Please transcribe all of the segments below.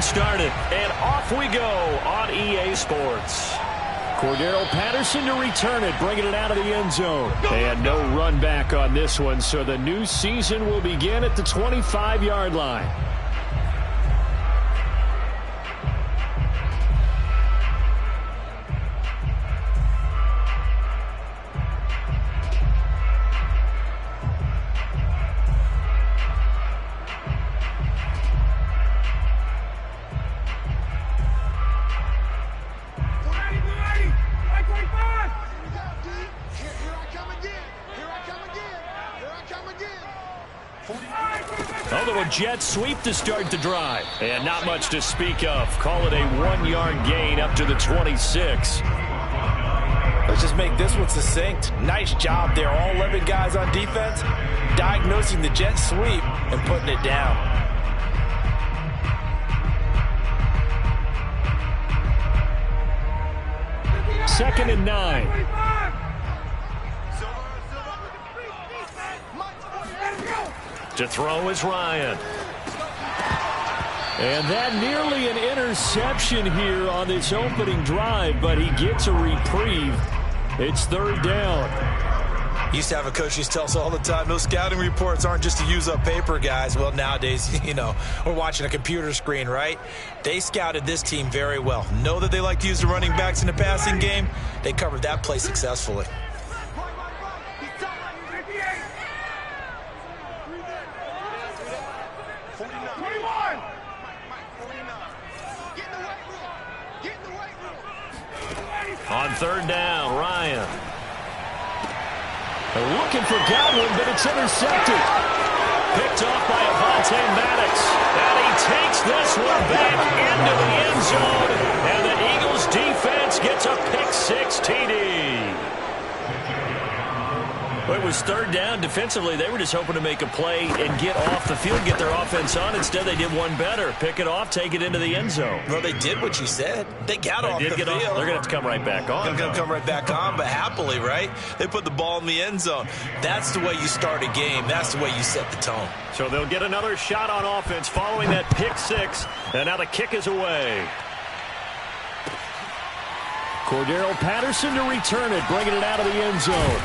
started, and off we go on EA Sports. Cordero Patterson to return it, bringing it out of the end zone. And no run back on this one, so the new season will begin at the 25-yard line. A little jet sweep to start the drive. And not much to speak of. Call it a 1-yard gain up to the 26. Let's just make this one succinct. Nice job there. All 11 guys on defense diagnosing the jet sweep and putting it down. Second and 9. To throw is Ryan. And that nearly an interception here on this opening drive, but he gets a reprieve. It's third down. Used to have a coach used to tell us all the time, those scouting reports aren't just to use up paper, guys. Well, nowadays, we're watching a computer screen, right? They scouted this team very well. Know that they like to use the running backs in the passing game. They covered that play successfully. On third down, Ryan. They're looking for Godwin, but it's intercepted. Picked off by Avonte Maddox. And he takes this one back into the end zone. And the Eagles defense gets a pick-6 TD. Well, it was third down. Defensively, they were just hoping to make a play and get off the field, get their offense on. Instead, they did one better. Pick it off, take it into the end zone. Well, they did what you said. They got off the field. They're going to have to come right back on. They're going to come right back on, but happily, right? They put the ball in the end zone. That's the way you start a game. That's the way you set the tone. So they'll get another shot on offense following that pick-6. And now the kick is away. Cordero Patterson to return it, bringing it out of the end zone.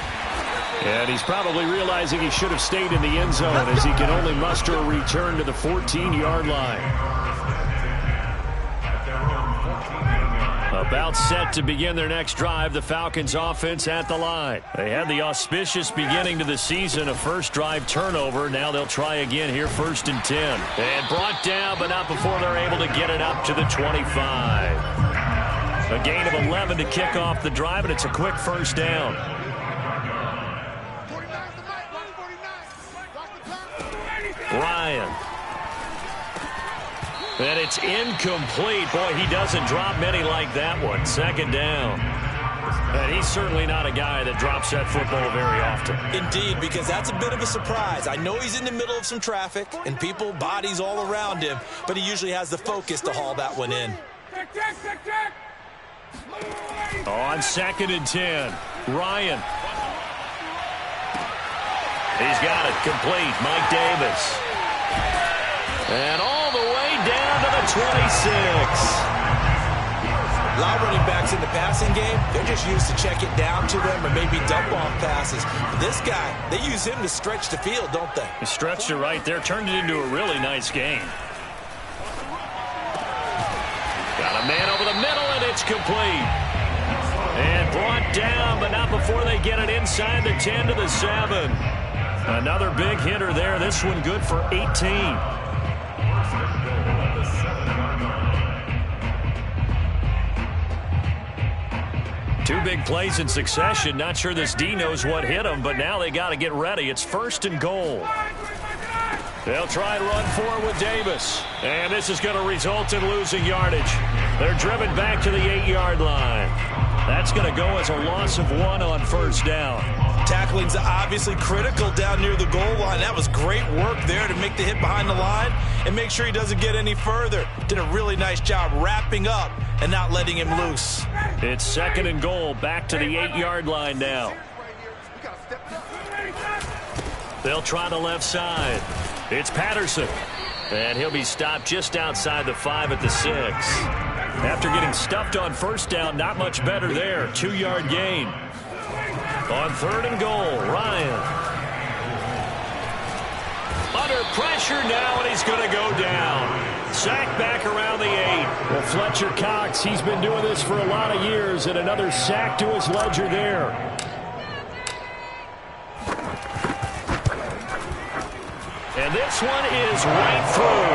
And he's probably realizing he should have stayed in the end zone as he can only muster a return to the 14-yard line. About set to begin their next drive, the Falcons offense at the line. They had the auspicious beginning to the season, a first drive turnover. Now they'll try again here, 1st and 10. And brought down, but not before they're able to get it up to the 25. A gain of 11 to kick off the drive, and it's a quick first down. Ryan. And it's incomplete. Boy, he doesn't drop many like that one. Second down. And he's certainly not a guy that drops that football very often. Indeed, because that's a bit of a surprise. I know he's in the middle of some traffic and people, bodies all around him, but he usually has the focus to haul that one in. On 2nd and 10, Ryan. He's got it complete. Mike Davis. And all the way down to the 26. A lot of running backs in the passing game, they're just used to check it down to them or maybe dump-off passes. But this guy, they use him to stretch the field, don't they? He stretched it right there, turned it into a really nice game. Got a man over the middle, and it's complete. And brought down, but not before they get it inside the 10 to the 7. Another big hitter there. This one good for 18. Two big plays in succession. Not sure this D knows what hit him, but now they got to get ready. It's 1st and goal. They'll try and run for it with Davis. And this is going to result in losing yardage. They're driven back to the 8-yard line. That's going to go as a loss of 1 on 1st down. Tackling's obviously critical down near the goal line. That was great work there to make the hit behind the line and make sure he doesn't get any further. Did a really nice job wrapping up and not letting him loose. It's 2nd and goal, back to the 8-yard line now. They'll try the left side. It's Patterson. And he'll be stopped just outside the 5 at the 6. After getting stuffed on first down, not much better there. 2-yard gain. On 3rd and goal, Ryan. Under pressure now, and he's going to go down. Sacked back around the 8. Well, Fletcher Cox, he's been doing this for a lot of years, and another sack to his ledger there. And this one is right through.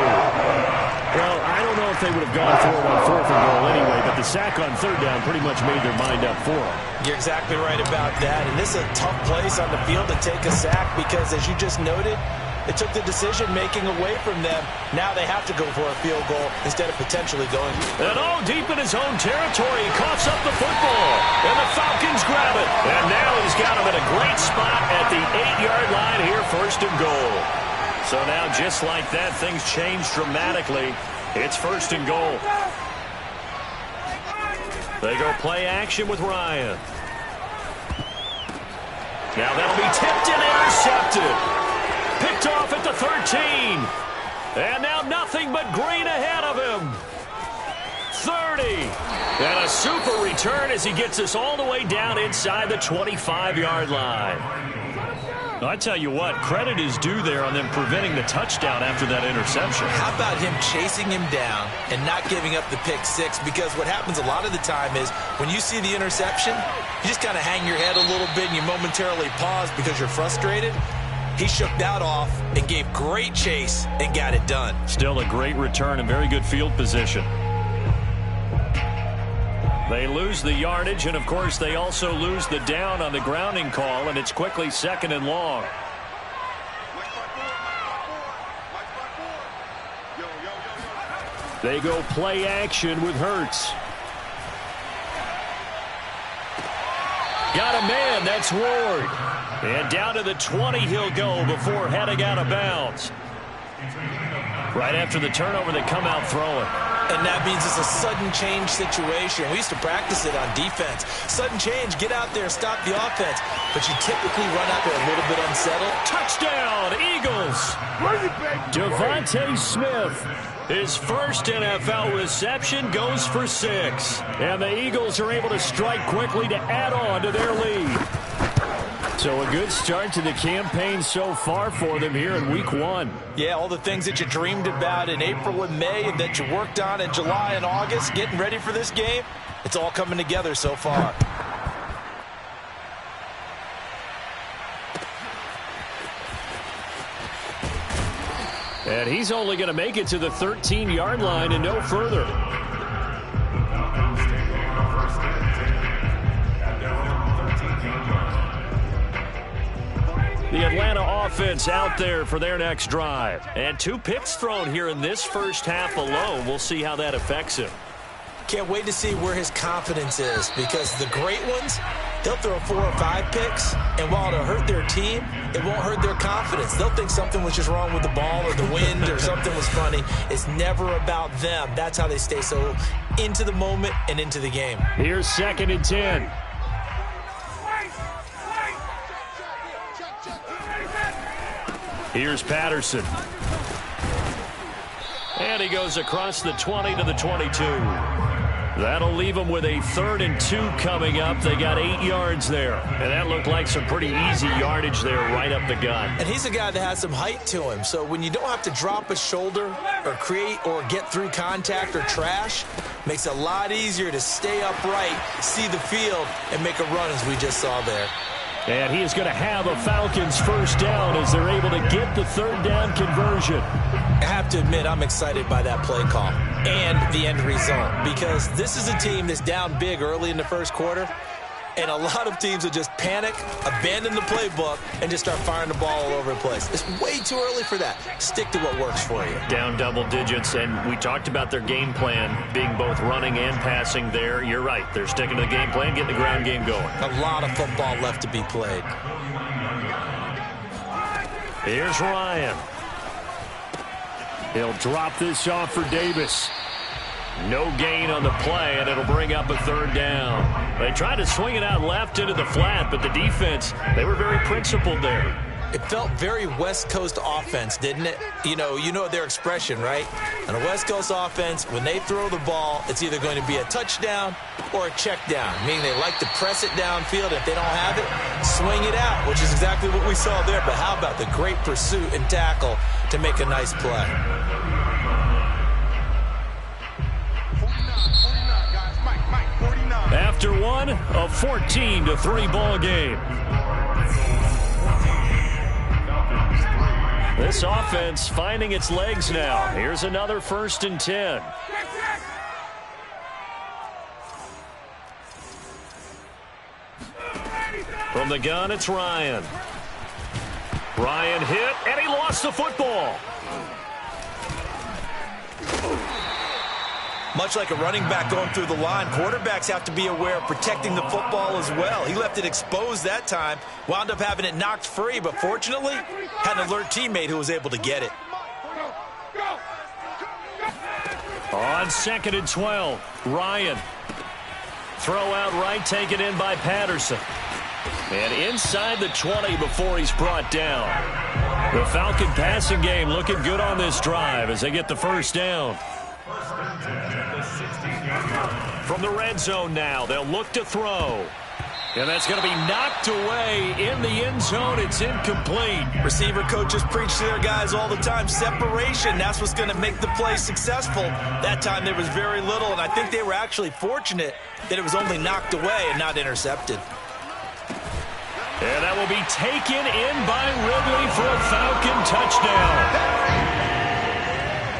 Well, I don't know if they would have gone for it on 4th and goal anyway, but the sack on 3rd down pretty much made their mind up for them. You're exactly right about that. And this is a tough place on the field to take a sack because, as you just noted, it took the decision-making away from them. Now they have to go for a field goal instead of potentially going. And all deep in his own territory, he coughs up the football. And the Falcons grab it. And now he's got him in a great spot at the 8-yard line here, 1st and goal. So now, just like that, things change dramatically. It's 1st and goal. They go play action with Ryan. Now that'll be tipped and intercepted. Picked off at the 13. And now nothing but green ahead of him. 30. And a super return as he gets us all the way down inside the 25-yard line. I tell you what, credit is due there on them preventing the touchdown after that interception. How about him chasing him down and not giving up the pick 6? Because what happens a lot of the time is when you see the interception, you just kind of hang your head a little bit and you momentarily pause because you're frustrated. He shook that off and gave great chase and got it done. Still a great return and very good field position. They lose the yardage, and, of course, they also lose the down on the grounding call, and it's quickly 2nd and long. They go play action with Hurts. Got a man, that's Ward. And down to the 20 he'll go before heading out of bounds. Right after the turnover, they come out throwing. And that means it's a sudden change situation. We used to practice it on defense. Sudden change, get out there, stop the offense. But you typically run out there a little bit unsettled. Touchdown, Eagles! Devontae Smith, his first NFL reception, goes for 6. And the Eagles are able to strike quickly to add on to their lead. So a good start to the campaign so far for them here in Week 1. Yeah, all the things that you dreamed about in April and May and that you worked on in July and August, getting ready for this game, it's all coming together so far. And he's only going to make it to the 13-yard line and no further. The Atlanta offense out there for their next drive. And 2 picks thrown here in this first half alone. We'll see how that affects him. Can't wait to see where his confidence is, because the great ones, they'll throw 4 or 5 picks, and while it'll hurt their team, it won't hurt their confidence. They'll think something was just wrong with the ball or the wind or something was funny. It's never about them. That's how they stay so into the moment and into the game. Here's 2nd and 10. Here's Patterson. And he goes across the 20 to the 22. That'll leave them with a 3rd and 2 coming up. They got 8 yards there. And that looked like some pretty easy yardage there right up the gut. And he's a guy that has some height to him. So when you don't have to drop a shoulder or create or get through contact or trash, makes it a lot easier to stay upright, see the field, and make a run as we just saw there. And he is going to have a Falcons first down as they're able to get the 3rd down conversion. I have to admit, I'm excited by that play call and the end result, because this is a team that's down big early in the first quarter, and a lot of teams will just panic, abandon the playbook, and just start firing the ball all over the place. It's way too early for that. Stick to what works for you. Down double digits, and we talked about their game plan being both running and passing there. You're right. They're sticking to the game plan, getting the ground game going. A lot of football left to be played. Here's Ryan. He'll drop this off for Davis. No gain on the play, and it'll bring up a 3rd down. They tried to swing it out left into the flat, but the defense, they were very principled there. It felt very West Coast offense, didn't it? You know their expression, right? On a West Coast offense, when they throw the ball, it's either going to be a touchdown or a check down, meaning they like to press it downfield. If they don't have it, swing it out, which is exactly what we saw there. But how about the great pursuit and tackle to make a nice play? 49. After one, a 14-3 ball game. This offense finding its legs now. Here's another 1st and 10. From the gun, it's Ryan. Ryan hit, and he lost the football. Much like a running back going through the line, quarterbacks have to be aware of protecting the football as well. He left it exposed that time, wound up having it knocked free, but fortunately, had an alert teammate who was able to get it. On 2nd and 12, Ryan. Throw out right, taken in by Patterson. And inside the 20 before he's brought down. The Falcon passing game looking good on this drive as they get the 1st down. From the red zone now, they'll look to throw. And that's going to be knocked away in the end zone. It's incomplete. Receiver coaches preach to their guys all the time. Separation, that's what's going to make the play successful. That time there was very little, and I think they were actually fortunate that it was only knocked away and not intercepted. And that will be taken in by Ridley for a Falcon touchdown.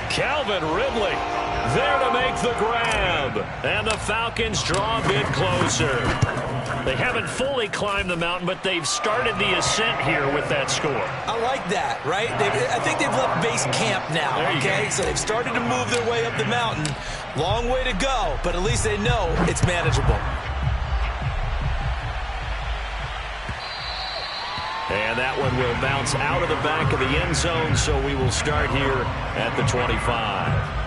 Calvin Ridley there to make the grab. And the Falcons draw a bit closer. They haven't fully climbed the mountain, but they've started the ascent here with that score. I like that, right? I think they've left base camp now, okay? So they've started to move their way up the mountain. Long way to go, but at least they know it's manageable. And that one will bounce out of the back of the end zone, so we will start here at the 25.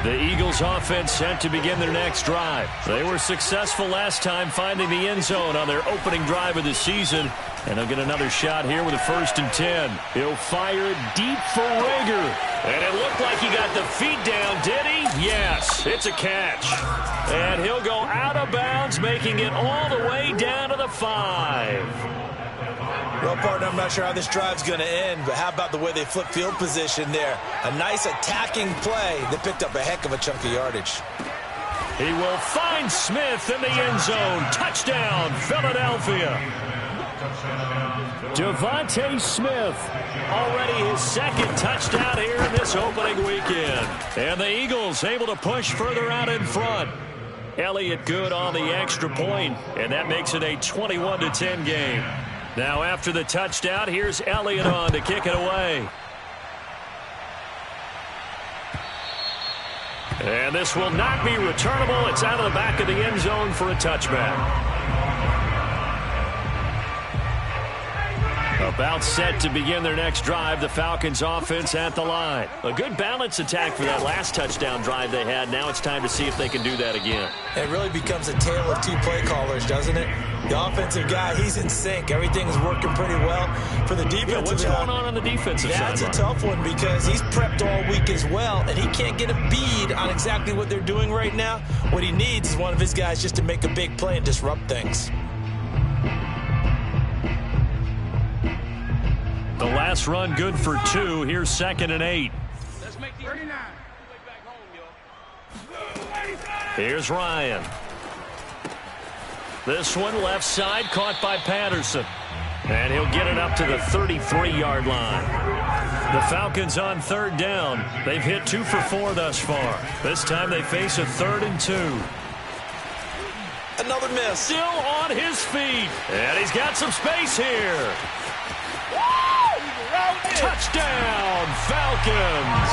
The Eagles offense set to begin their next drive. They were successful last time finding the end zone on their opening drive of the season. And they'll get another shot here with a 1st and 10. He'll fire it deep for Rager. And it looked like he got the feet down, did he? Yes, it's a catch. And he'll go out of bounds, making it all the way down to the 5. Well, partner, I'm not sure how this drive's going to end, but how about the way they flip field position there? A nice attacking play that picked up a heck of a chunk of yardage. He will find Smith in the end zone. Touchdown, Philadelphia. Devontae Smith, already his 2nd touchdown here in this opening weekend. And the Eagles able to push further out in front. Elliott good on the extra point, and that makes it a 21-10 game. Now after the touchdown, here's Elliott on to kick it away. And this will not be returnable. It's out of the back of the end zone for a touchback. About set to begin their next drive, the Falcons offense at the line. A good balance attack for that last touchdown drive they had. Now it's time to see if they can do that again. It really becomes a tale of 2 play callers, doesn't it? The offensive guy, he's in sync. Everything's working pretty well. For the defensive what's going on the defensive side? That's a tough one because he's prepped all week as well, and he can't get a bead on exactly what they're doing right now. What he needs is one of his guys just to make a big play and disrupt things. The last run good for 2. Here's 2nd and 8. Let's make the 39. Here's Ryan. This one left side caught by Patterson. And he'll get it up to the 33-yard line. The Falcons on 3rd down. They've hit 2 for 4 thus far. This time they face a 3rd and 2. Another miss. Still on his feet. And he's got some space here. Touchdown, Falcons.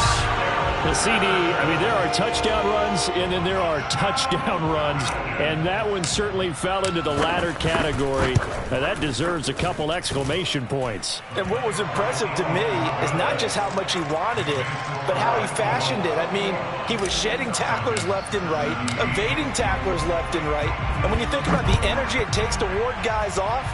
The CD, I mean, there are touchdown runs, and then there are touchdown runs, and that one certainly fell into the latter category. Now, that deserves a couple exclamation points. And what was impressive to me is not just how much he wanted it, but how he fashioned it. I mean, he was shedding tacklers left and right, evading tacklers left and right, and when you think about the energy it takes to ward guys off,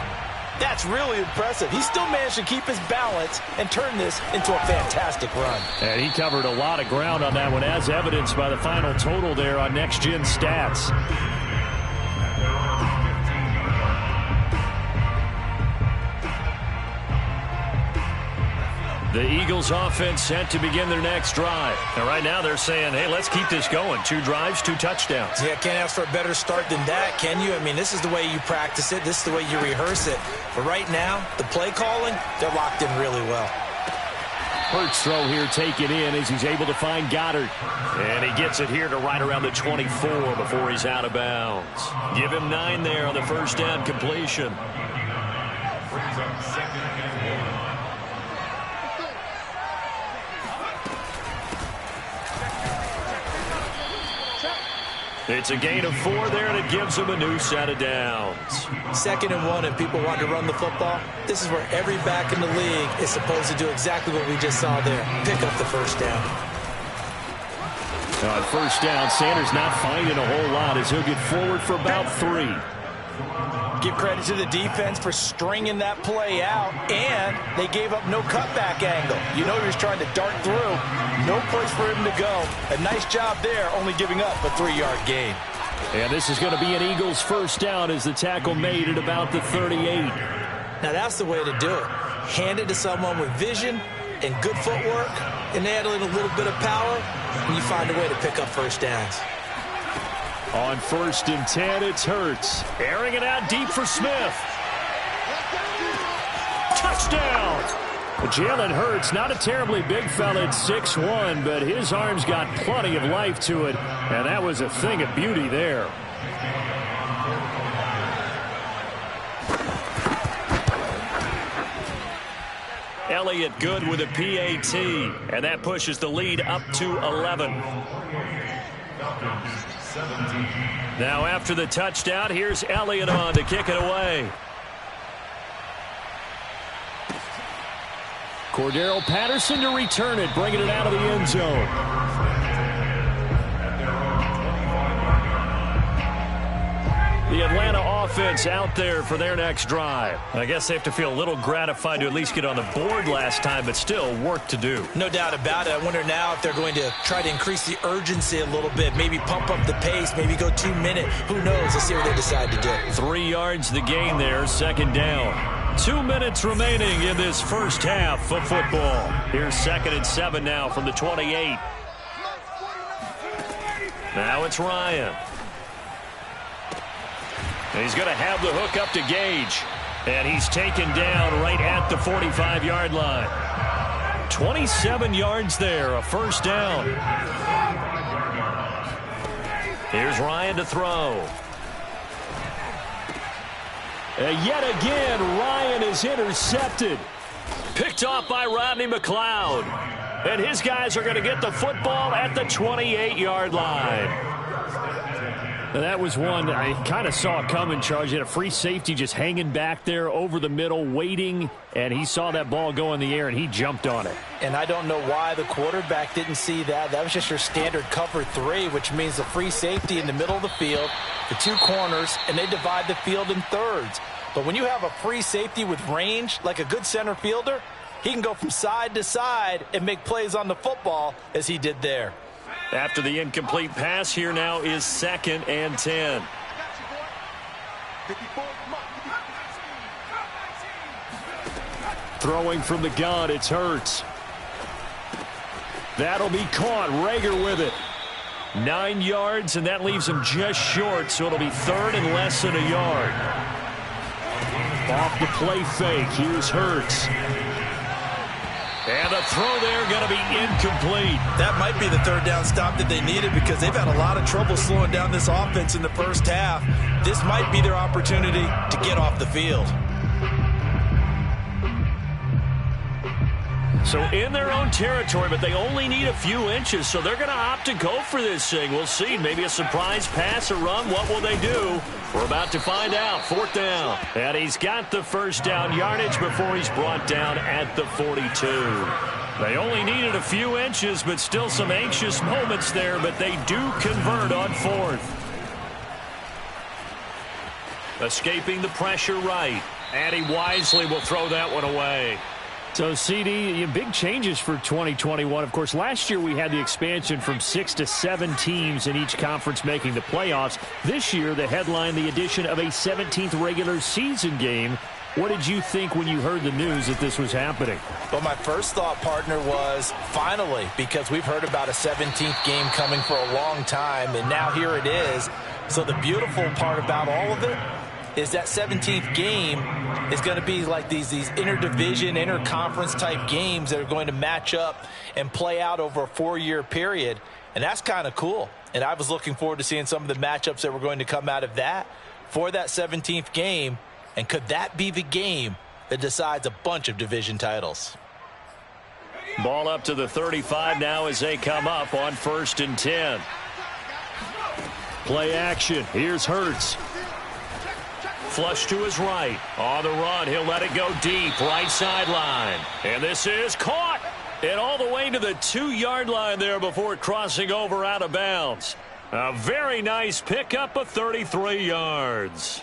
that's really impressive. He still managed to keep his balance and turn this into a fantastic run. And he covered a lot of ground on that one, as evidenced by the final total there on Next Gen Stats. The Eagles offense set to begin their next drive. And right now they're saying, hey, let's keep this going. 2 drives, 2 touchdowns. Yeah, can't ask for a better start than that, can you? I mean, this is the way you practice it. This is the way you rehearse it. But right now, the play calling, they're locked in really well. Hurts throw here taken in as he's able to find Goddard. And he gets it here to right around the 24 before he's out of bounds. Give him 9 there on the first down completion. It's a gain of 4 there, and it gives them a new set of downs. 2nd and 1, and people want to run the football. This is where every back in the league is supposed to do exactly what we just saw there. Pick up the first down. On first down, Sanders not finding a whole lot as he'll get forward for about 3. Give credit to the defense for stringing that play out, and they gave up no cutback angle. You know he was trying to dart through. No place for him to go. A nice job there, only giving up a 3-yard gain. And this is going to be an Eagles first down as the tackle made at about the 38. Now that's the way to do it. Hand it to someone with vision and good footwork, and add in a little bit of power, and you find a way to pick up first downs. On 1st and 10, it's Hurts. Airing it out deep for Smith. Touchdown! Jalen Hurts, not a terribly big fella at 6'1", but his arms got plenty of life to it, and that was a thing of beauty there. Elliott good with a PAT, and that pushes the lead up to 11. Now after the touchdown, here's Elliott on to kick it away. Cordero Patterson to return it, bringing it out of the end zone. The Atlanta offense out there for their next drive. I guess they have to feel a little gratified to at least get on the board last time, but still work to do. No doubt about it. I wonder now if they're going to try to increase the urgency a little bit, maybe pump up the pace, maybe go 2 minute. Who knows? Let's see what they decide to do. 3 yards the gain there, 2nd down. 2 minutes remaining in this first half of football. Here's 2nd and 7 now from the 28. Now it's Ryan. And he's going to have the hook up to Gage. And he's taken down right at the 45-yard line. 27 yards there, a first down. Here's Ryan to throw. Yet again, Ryan is intercepted. Picked off by Rodney McLeod. And his guys are going to get the football at the 28-yard line. Now that was one I kind of saw coming, Charles. He had a free safety just hanging back there over the middle, waiting, and he saw that ball go in the air, and he jumped on it. And I don't know why the quarterback didn't see that. That was just your standard cover 3, which means the free safety in the middle of the field, the 2 corners, and they divide the field in thirds. But when you have a free safety with range, like a good center fielder, he can go from side to side and make plays on the football as he did there. After the incomplete pass, here now is 2nd and 10. Throwing from the gun, it's Hurts. That'll be caught. Rager with it. 9 yards, and that leaves him just short, so it'll be 3rd and less than a yard. Off the play fake, here's Hurts. And the throw there going to be incomplete. That might be the 3rd down stop that they needed because they've had a lot of trouble slowing down this offense in the first half. This might be their opportunity to get off the field. So in their own territory, but they only need a few inches, so they're going to opt to go for this thing. We'll see. Maybe a surprise pass or run. What will they do? We're about to find out. 4th down. And he's got the first down yardage before he's brought down at the 42. They only needed a few inches, but still some anxious moments there, but they do convert on 4th. Escaping the pressure right. And he wisely will throw that one away. So, CD, big changes for 2021. Of course, last year we had the expansion from 6 to 7 teams in each conference making the playoffs. This year, the headline, the addition of a 17th regular season game. What did you think when you heard the news that this was happening? Well, my first thought, partner, was finally, because we've heard about a 17th game coming for a long time, and now here it is. So the beautiful part about all of it is that 17th game is going to be like these interdivision, interconference type games that are going to match up and play out over a 4-year period. And that's kind of cool. And I was looking forward to seeing some of the matchups that were going to come out of that for that 17th game. And could that be the game that decides a bunch of division titles? Ball up to the 35 now as they come up on 1st and 10. Play action. Here's Hurts. Flush to his right. On the run, he'll let it go deep. Right sideline. And this is caught. And all the way to the 2-yard line there before crossing over out of bounds. A very nice pickup of 33 yards.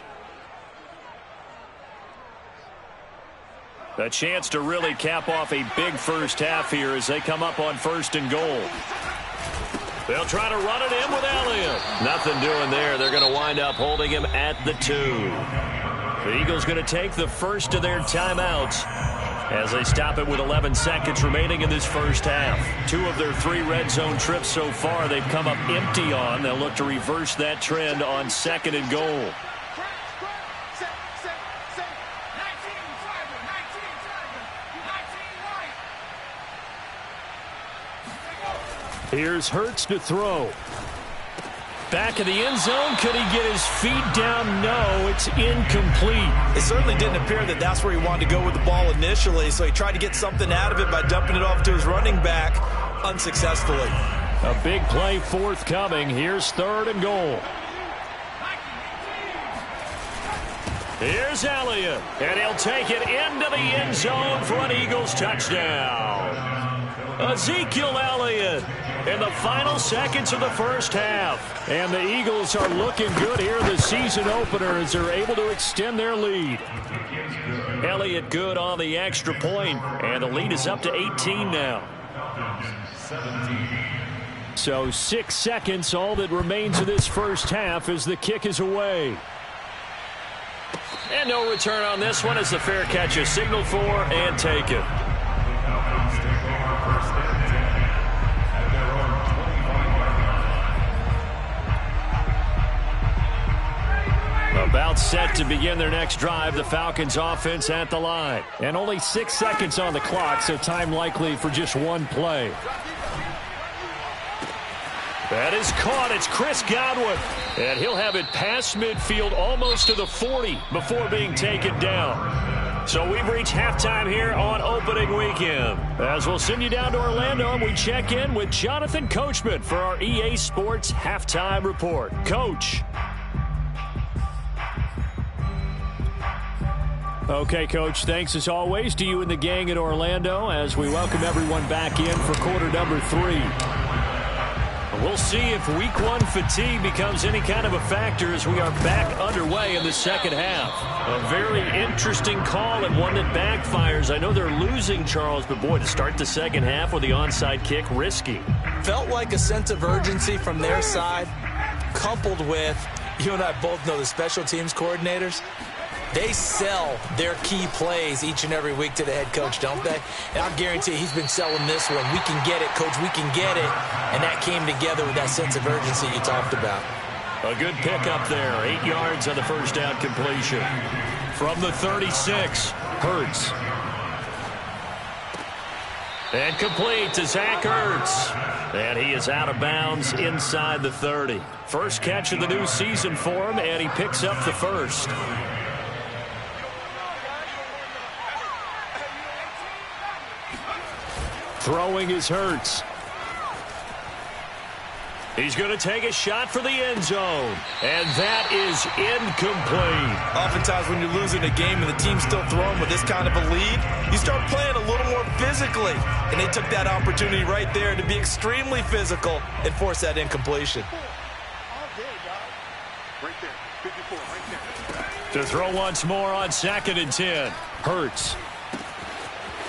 A chance to really cap off a big first half here as they come up on 1st and goal. They'll try to run it in with Elliott. Nothing doing there. They're going to wind up holding him at the 2. The Eagles going to take the first of their timeouts as they stop it with 11 seconds remaining in this first half. 2 of their 3 red zone trips so far they've come up empty on. They'll look to reverse that trend on 2nd and goal. Here's Hurts to throw. Back of the end zone. Could he get his feet down? No, it's incomplete. It certainly didn't appear that that's where he wanted to go with the ball initially, so he tried to get something out of it by dumping it off to his running back unsuccessfully. A big play forthcoming. Here's 3rd and goal. Here's Elliott, and he'll take it into the end zone for an Eagles touchdown. Ezekiel Elliott in the final seconds of the first half. And the Eagles are looking good here in the season opener as they're able to extend their lead. Elliott good on the extra point, and the lead is up to 18 now. So 6 seconds, all that remains of this first half as the kick is away. And no return on this one as the fair catch is signaled for and taken. About set to begin their next drive, the Falcons offense at the line. And only 6 seconds on the clock, so time likely for just one play. That is caught. It's Chris Godwin. And he'll have it past midfield almost to the 40 before being taken down. So we've reached halftime here on opening weekend. As we'll send you down to Orlando and we check in with Jonathan Coachman for our EA Sports Halftime Report. Coach. Okay, Coach, thanks as always to you and the gang in Orlando as we welcome everyone back in for quarter number 3. We'll see if week 1 fatigue becomes any kind of a factor as we are back underway in the second half. A very interesting call and one that backfires. I know they're losing, Charles, but boy, to start the second half with the onside kick, risky. Felt like a sense of urgency from their side, coupled with, you and I both know the special teams coordinators. They sell their key plays each and every week to the head coach, don't they? And I guarantee he's been selling this one. We can get it, Coach. We can get it. And that came together with that sense of urgency you talked about. A good pickup there. 8 yards on the first down completion. From the 36, Hurts. And complete to Zach Ertz. And he is out of bounds inside the 30. First catch of the new season for him, and he picks up the first. Throwing is Hurts. He's going to take a shot for the end zone. And that is incomplete. Oftentimes when you're losing a game and the team's still throwing with this kind of a lead, you start playing a little more physically. And they took that opportunity right there to be extremely physical and force that incompletion. To throw once more on 2nd and 10. Hurts.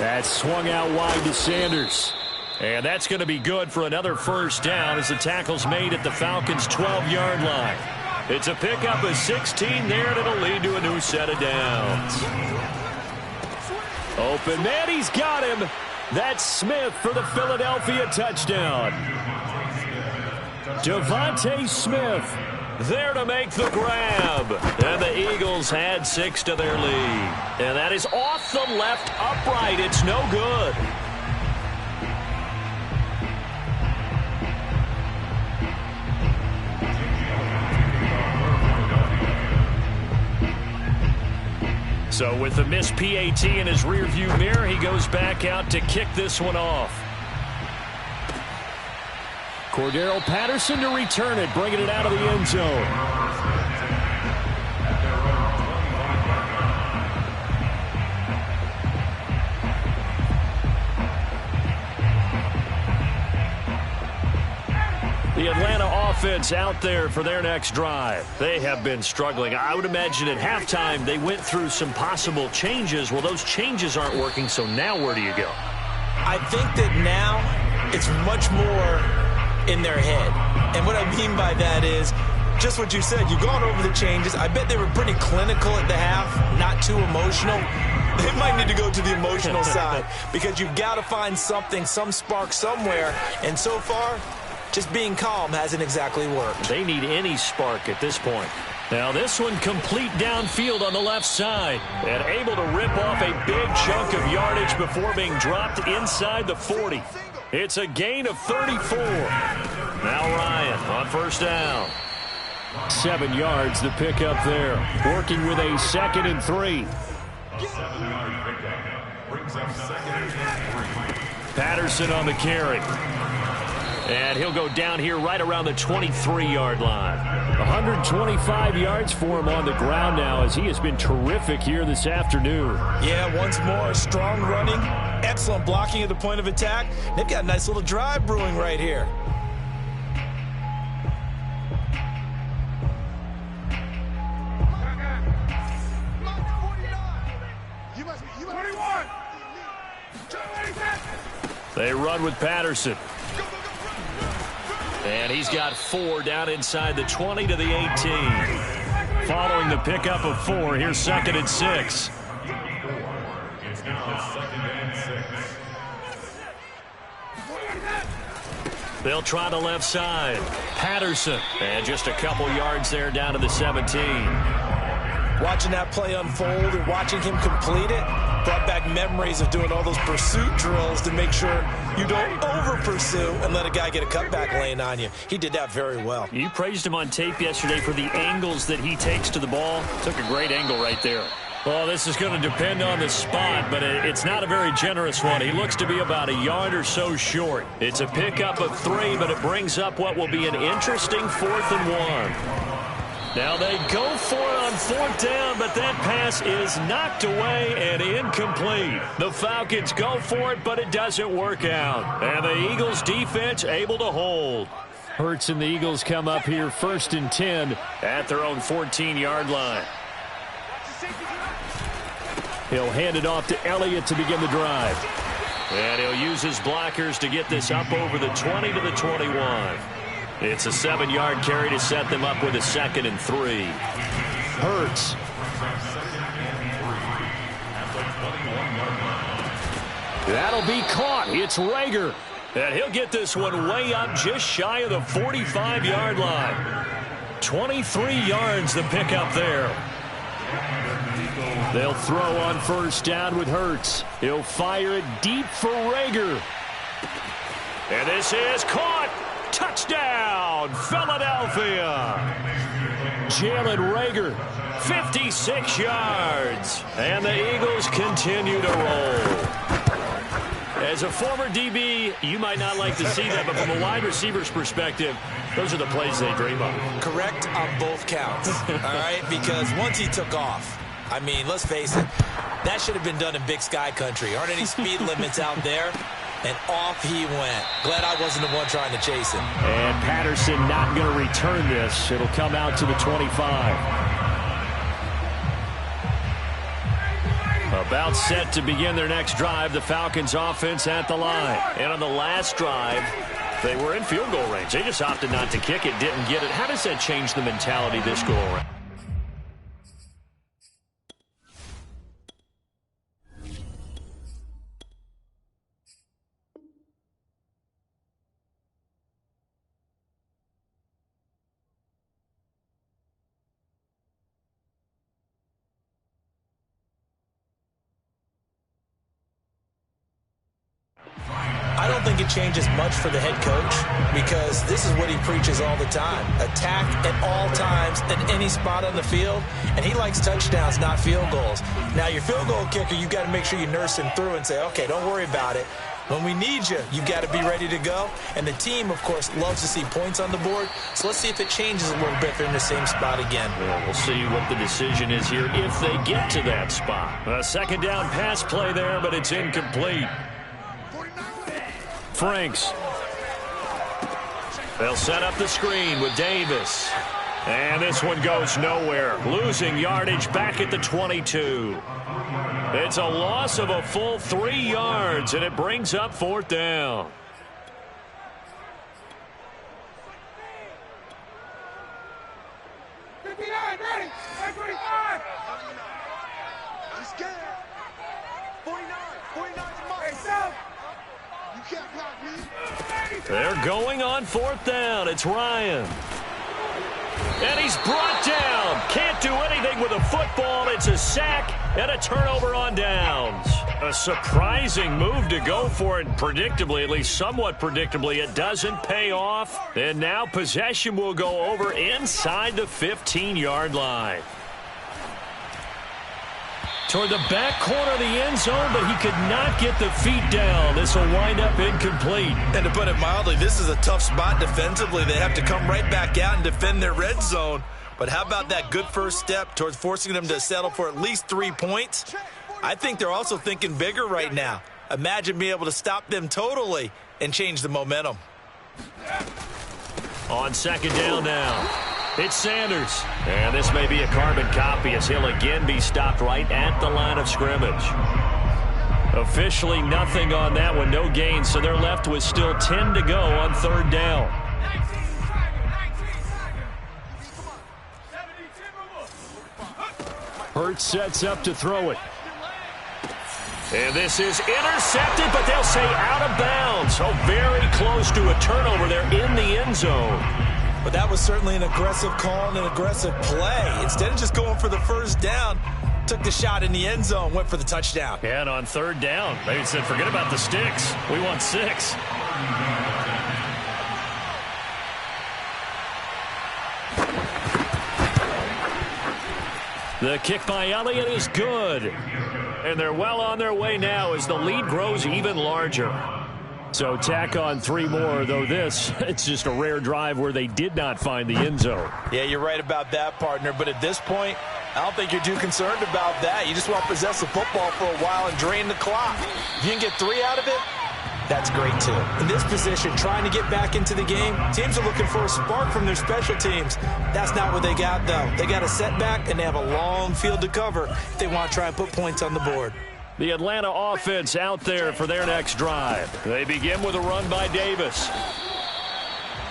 That swung out wide to Sanders. And that's going to be good for another first down as the tackle's made at the Falcons' 12-yard line. It's a pickup of 16 there, and it'll lead to a new set of downs. Open man, he's got him. That's Smith for the Philadelphia touchdown. Devontae Smith there to make the grab. And the Eagles add 6 to their lead. And that is off the left upright. It's no good. So with the missed PAT in his rearview mirror, he goes back out to kick this one off. Cordero Patterson to return it, bringing it out of the end zone. The Atlanta offense out there for their next drive. They have been struggling. I would imagine at halftime they went through some possible changes. Well, those changes aren't working, so now where do you go? I think that now it's much more in their head. And what I mean by that is just what you said. You've gone over the changes. I bet they were pretty clinical at the half, not too emotional. They might need to go to the emotional side because you've got to find something, some spark somewhere. And so far, just being calm hasn't exactly worked. They need any spark at this point. Now this one complete downfield on the left side. And able to rip off a big chunk of yardage before being dropped inside the 40. It's a gain of 34. Now Ryan on first down. 7 yards the pick up there. Working with a 2nd and 3. 7-yard pickup. Brings up 2nd and 3. Patterson on the carry. And he'll go down here right around the 23-yard line. 125 yards for him on the ground now as he has been terrific here this afternoon. Yeah, once more, strong running, excellent blocking at the point of attack. They've got a nice little drive brewing right here. They run with Patterson. And he's got 4 down inside the 20 to the 18. Following the pickup of 4, here's 2nd and 6. It's now 2nd and 6. They'll try the left side. Patterson. And just a couple yards there down to the 17. Watching that play unfold and watching him complete it brought back memories of doing all those pursuit drills to make sure you don't over-pursue and let a guy get a cutback lane on you. He did that very well. You praised him on tape yesterday for the angles that he takes to the ball. Took a great angle right there. Well, this is going to depend on the spot, but it's not a very generous one. He looks to be about a yard or so short. It's a pickup of 3, but it brings up what will be an interesting 4th and 1. Now they go for it on 4th down, but that pass is knocked away and incomplete. The Falcons go for it, but it doesn't work out. And the Eagles defense able to hold. Hurts and the Eagles come up here 1st and 10 at their own 14-yard line. He'll hand it off to Elliott to begin the drive. And he'll use his blockers to get this up over the 20 to the 21. It's a 7-yard carry to set them up with a 2nd and 3. Hurts. That'll be caught. It's Rager. And he'll get this one way up just shy of the 45-yard line. 23 yards the pickup there. They'll throw on 1st down with Hurts. He'll fire it deep for Rager. And this is caught. Touchdown, Philadelphia. Jalen Rager, 56 yards. And the Eagles continue to roll. As a former DB, you might not like to see that, but from a wide receiver's perspective, those are the plays they dream of. Correct on both counts, all right? Because once he took off, I mean, let's face it, that should have been done in Big Sky country. Aren't any speed limits out there? And off he went. Glad I wasn't the one trying to chase him. And Patterson not going to return this. It'll come out to the 25. About set to begin their next drive, the Falcons offense at the line. And on the last drive, they were in field goal range. They just opted not to kick it, didn't get it. How does that change the mentality this go around? I don't think it changes much for the head coach because this is what he preaches all the time. Attack at all times in any spot on the field, and he likes touchdowns, not field goals. Now, your field goal kicker, you've got to make sure you nurse him through and say, okay, don't worry about it. When we need you, you've got to be ready to go. And the team, of course, loves to see points on the board. So let's see if it changes a little bit if they're in the same spot again. Well, we'll see what the decision is here if they get to that spot. A second down pass play there, but it's incomplete. Franks. They'll set up the screen with Davis. And this one goes nowhere. Losing yardage back at the 22. It's a loss of a full 3 yards, and it brings up 4th down. They're going on 4th down. It's Ryan. And he's brought down. Can't do anything with a football. It's a sack and a turnover on downs. A surprising move to go for it predictably, at least somewhat predictably. It doesn't pay off. And now possession will go over inside the 15-yard line. Toward the back corner of the end zone, but he could not get the feet down. This will wind up incomplete. And to put it mildly, this is a tough spot defensively. They have to come right back out and defend their red zone. But how about that good first step towards forcing them to settle for at least 3 points? I think they're also thinking bigger right now. Imagine being able to stop them totally and change the momentum. On second down now. It's Sanders. And this may be a carbon copy as he'll again be stopped right at the line of scrimmage. Officially nothing on that one, no gain, so they're left with still 10 to go on 3rd down. Hurts sets up to throw it. And this is intercepted, but they'll say out of bounds. So very close to a turnover there in the end zone. But that was certainly an aggressive call and an aggressive play. Instead of just going for the first down, took the shot in the end zone, went for the touchdown. And on 3rd down, they said, forget about the sticks. We want 6. The kick by Elliott is good. And they're well on their way now as the lead grows even larger. So tack on 3 more, though this, it's just a rare drive where they did not find the end zone. Yeah, you're right about that, partner. But at this point, I don't think you're too concerned about that. You just want to possess the football for a while and drain the clock. If you can get 3 out of it, that's great, too. In this position, trying to get back into the game, teams are looking for a spark from their special teams. That's not what they got, though. They got a setback, and they have a long field to cover if they want to try and put points on the board. The Atlanta offense out there for their next drive. They begin with a run by Davis.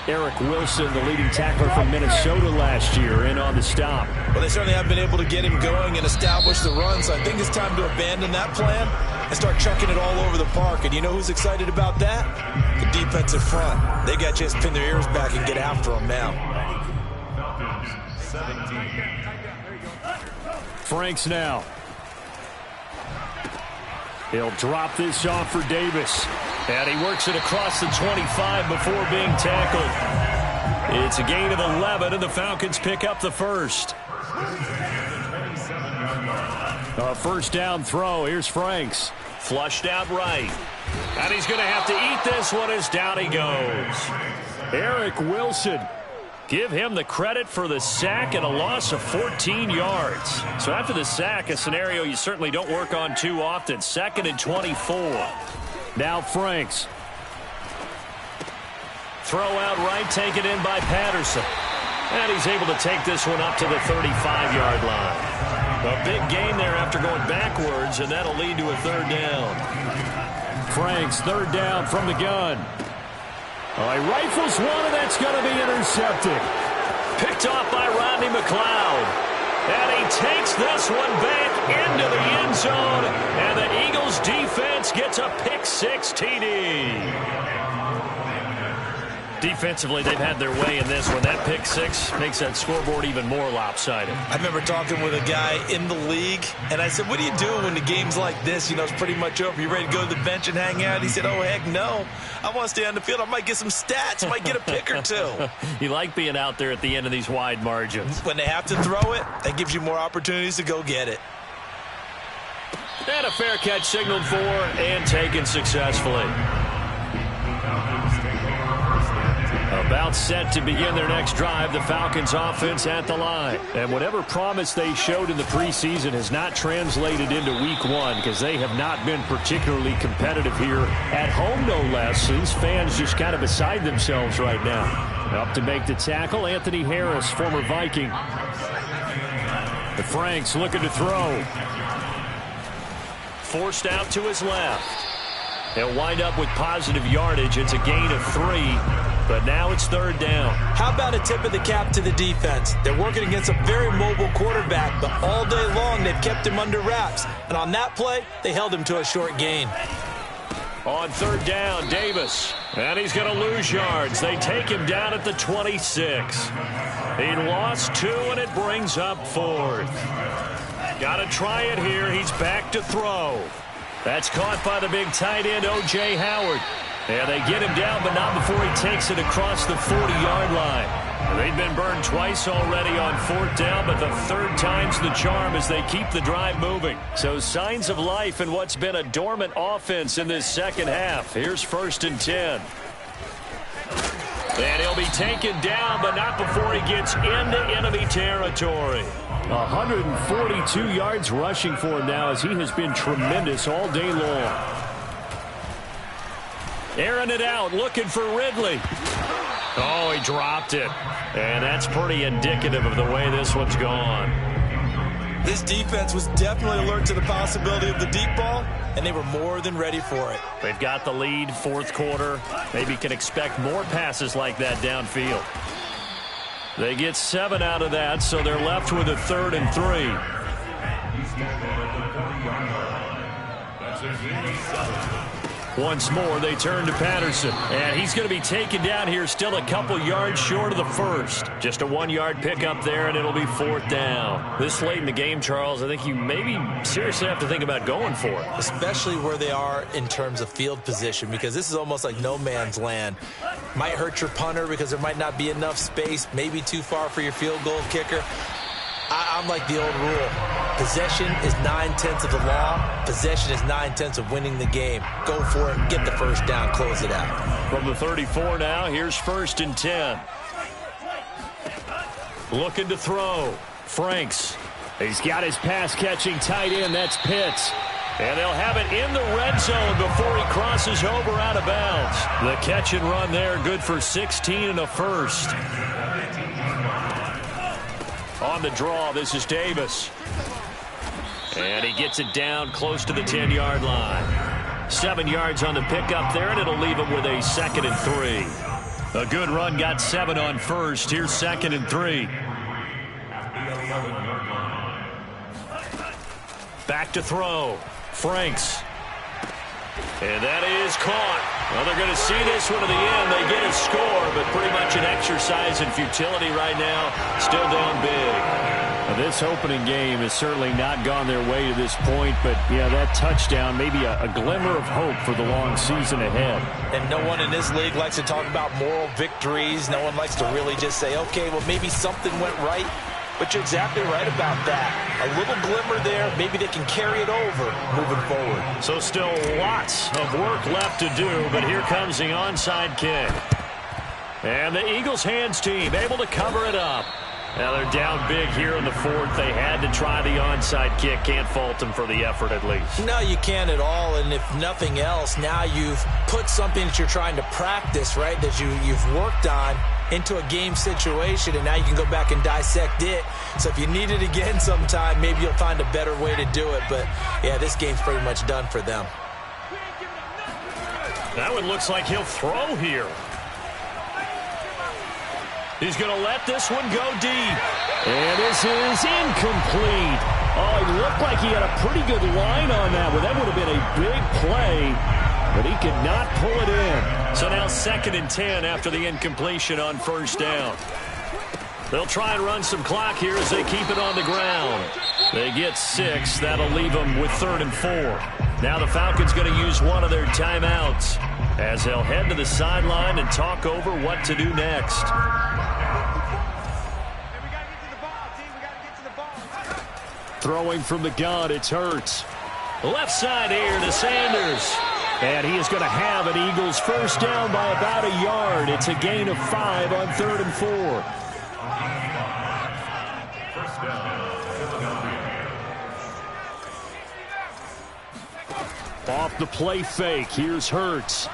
Eric Wilson, the leading tackler from Minnesota last year, in on the stop. Well, they certainly have been able to get him going and establish the run, so I think it's time to abandon that plan and start chucking it all over the park. And you know who's excited about that? The defensive front. They got to just pin their ears back and get after them now. Franks now. He'll drop this off for Davis. And he works it across the 25 before being tackled. It's a gain of 11, and the Falcons pick up the first. A first down throw. Here's Franks. Flushed out right. And he's going to have to eat this one as down he goes. Eric Wilson. Give him the credit for the sack and a loss of 14 yards. So after the sack, a scenario you certainly don't work on too often. 2nd and 24. Now Franks. Throw out right, taken in by Patterson. And he's able to take this one up to the 35-yard line. A big gain there after going backwards, and that'll lead to a 3rd down. Franks, 3rd down from the gun. He rifles one, and that's going to be intercepted. Picked off by Rodney McLeod. And he takes this one back into the end zone. And the Eagles defense gets a pick-6 TD. Defensively, they've had their way in this one. That pick-6 makes that scoreboard even more lopsided. I remember talking with a guy in the league, and I said, what do you do when the game's like this? You know, it's pretty much over. You ready to go to the bench and hang out? He said, oh, heck no. I want to stay on the field. I might get some stats. I might get a pick or two. You like being out there at the end of these wide margins. When they have to throw it, that gives you more opportunities to go get it. And a fair catch signaled for and taken successfully. About set to begin their next drive, the Falcons offense at the line. And whatever promise they showed in the preseason has not translated into week 1 because they have not been particularly competitive here at home, no less. These fans just kind of beside themselves right now. Up to make the tackle, Anthony Harris, former Viking. The Franks looking to throw. Forced out to his left. They'll wind up with positive yardage. It's a gain of 3. But now it's 3rd down. How about a tip of the cap to the defense? They're working against a very mobile quarterback, but all day long they've kept him under wraps. And on that play, they held him to a short gain. On 3rd down, Davis. And he's going to lose yards. They take him down at the 26. He lost 2, and it brings up 4th. Got to try it here. He's back to throw. That's caught by the big tight end, O.J. Howard. And they get him down, but not before he takes it across the 40-yard line. They've been burned twice already on 4th down, but the 3rd time's the charm as they keep the drive moving. So signs of life in what's been a dormant offense in this second half. Here's 1st and 10. And he'll be taken down, but not before he gets into enemy territory. 142 yards rushing for him now as he has been tremendous all day long. Airing it out, looking for Ridley. Oh, he dropped it. And that's pretty indicative of the way this one's gone. This defense was definitely alert to the possibility of the deep ball, and they were more than ready for it. They've got the lead, 4th quarter. Maybe can expect more passes like that downfield. They get 7 out of that, so they're left with a 3rd and 3. Once more, they turn to Patterson. And he's going to be taken down here, still a couple yards short of the 1st. Just a 1-yard pickup there, and it'll be 4th down. This late in the game, Charles, I think you maybe seriously have to think about going for it. Especially where they are in terms of field position, because this is almost like no man's land. Might hurt your punter because there might not be enough space, maybe too far for your field goal kicker. I'm like the old rule. Possession is 9/10 of the law. Possession is 9/10 of winning the game. Go for it. Get the 1st down. Close it out. From the 34 now, here's 1st and 10. Looking to throw. Franks. He's got his pass-catching tight end. That's Pitts. And they'll have it in the red zone before he crosses over out of bounds. The catch and run there, good for 16 and a 1st. On the draw, this is Davis. And he gets it down close to the 10-yard line. 7 yards on the pickup there, and it'll leave him with a 2nd and 3. A good run, got 7 on 1st. Here's 2nd and 3. Back to throw. Franks. And that is caught. Well, they're going to see this one to the end. They get a score, but pretty much an exercise in futility right now. Still down big. This opening game has certainly not gone their way to this point, but, yeah, that touchdown, maybe a glimmer of hope for the long season ahead. And no one in this league likes to talk about moral victories. No one likes to really just say, okay, well, maybe something went right. But you're exactly right about that. A little glimmer there. Maybe they can carry it over moving forward. So still lots of work left to do, but here comes the onside kick. And the Eagles hands team able to cover it up. Now they're down big here in the fourth. They had to try the onside kick. Can't fault them for the effort at least. No, you can't at all. And if nothing else, now you've put something that you're trying to practice, right, that you've worked on into a game situation, and now you can go back and dissect it. So if you need it again sometime, maybe you'll find a better way to do it. But, yeah, this game's pretty much done for them. That one looks like he'll throw here. He's going to let this one go deep. And this is incomplete. Oh, it looked like he had a pretty good line on that one. That would have been a big play, but he could not pull it in. So now 2nd and 10 after the incompletion on first down. They'll try and run some clock here as they keep it on the ground. They get 6. That'll leave them with 3rd and 4. Now the Falcons going to use one of their timeouts as they'll head to the sideline and talk over what to do next. Throwing from the gun, it's Hurts. Left side here to Sanders. And he is going to have an Eagles first down by about a yard. It's a gain of 5 on 3rd and 4. First down, Philadelphia. Off the play fake, here's Hurts.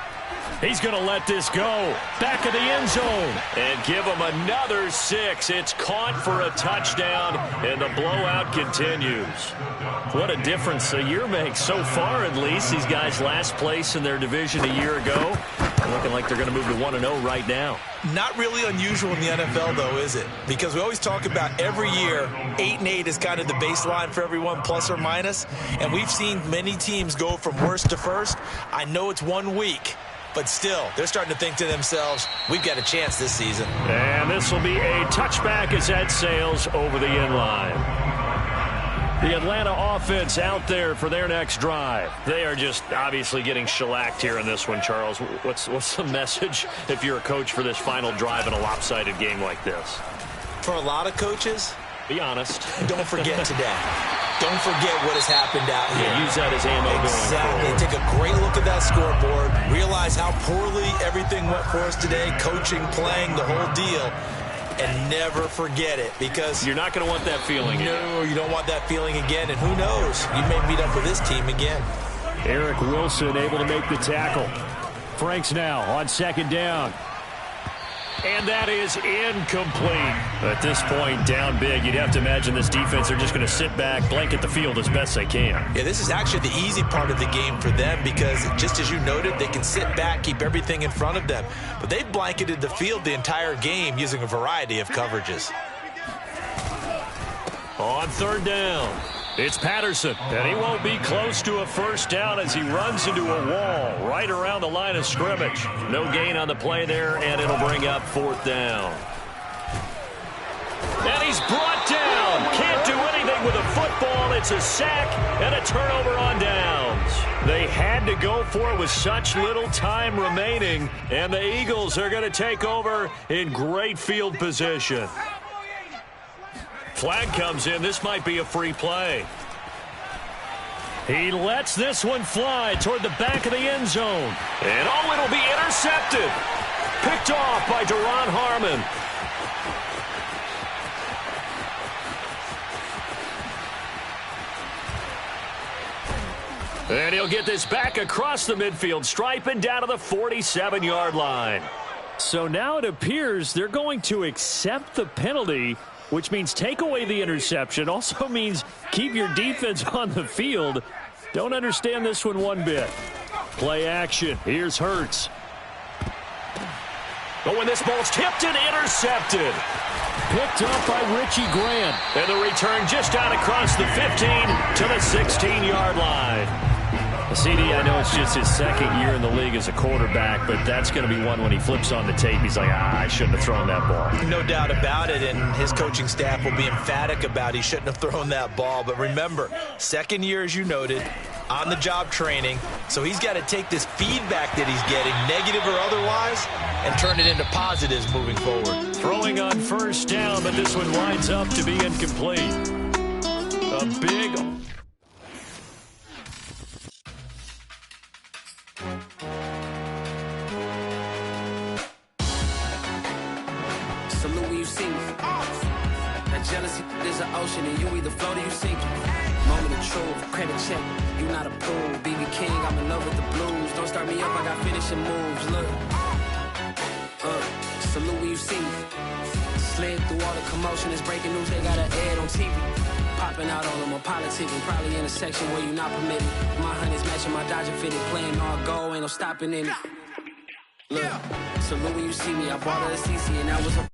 He's going to let this go. Back of the end zone. And give him another 6. It's caught for a touchdown, and the blowout continues. What a difference a year makes so far, at least. These guys last place in their division a year ago. Looking like they're going to move to 1-0 right now. Not really unusual in the NFL, though, is it? Because we always talk about every year, 8-8 is kind of the baseline for everyone, plus or minus. And we've seen many teams go from worst to first. I know it's 1 week, but still, they're starting to think to themselves, we've got a chance this season. And this will be a touchback as that sails over the end line. The Atlanta offense out there for their next drive. They are just obviously getting shellacked here in this one, Charles. What's the message if you're a coach for this final drive in a lopsided game like this? For a lot of coaches, be honest. Don't forget today. Don't forget what has happened out here. Yeah, use that as ammo going forward. Take a great look at that scoreboard. Realize how poorly everything went for us today. Coaching, playing, the whole deal. And never forget it, because you're not going to want that feeling again. No, you don't want that feeling again. And who knows? You may meet up with this team again. Eric Wilson able to make the tackle. Franks now on 2nd down. And that is incomplete. At this point, down big, you'd have to imagine this defense are just going to sit back, blanket the field as best they can. Yeah, this is actually the easy part of the game for them because, just as you noted, they can sit back, keep everything in front of them. But they've blanketed the field the entire game using a variety of coverages. On 3rd down, it's Patterson, and he won't be close to a first down as he runs into a wall right around the line of scrimmage. No gain on the play there, and it'll bring up 4th down. And he's brought down. Can't do anything with a football. It's a sack and a turnover on downs. They had to go for it with such little time remaining, and the Eagles are going to take over in great field position. Flag comes in. This might be a free play. He lets this one fly toward the back of the end zone. And oh, it'll be intercepted. Picked off by Deron Harmon. And he'll get this back across the midfield stripe and down to the 47-yard line. So now it appears they're going to accept the penalty, which means take away the interception. Also means keep your defense on the field. Don't understand this one bit. Play action. Here's Hurts. Oh, and this ball's tipped and intercepted. Picked up by Richie Grant. And the return just out across the 15 to the 16-yard line. CD, I know it's just his 2nd year in the league as a quarterback, but that's going to be one when he flips on the tape. He's like, I shouldn't have thrown that ball. No doubt about it, and his coaching staff will be emphatic about he shouldn't have thrown that ball. But remember, 2nd year, as you noted, on-the-job training. So he's got to take this feedback that he's getting, negative or otherwise, and turn it into positives moving forward. Throwing on first down, but this one winds up to be incomplete. A big... Salute when you see me. That jealousy is an ocean, and you either float or you sink. Moment of truth, credit check, you not approved. BB King, I'm in love with the blues. Don't start me up, I got finishing moves. Look, salute when you see me. Slid through all the commotion, it's breaking news, they got an ad on TV. Popping out all of my politicking, probably in a section where you not permitted. My honey's matching my Dodger fitted, playing all go, ain't no stopping in it. Look, salute when you see me, I bought her a CC and that was a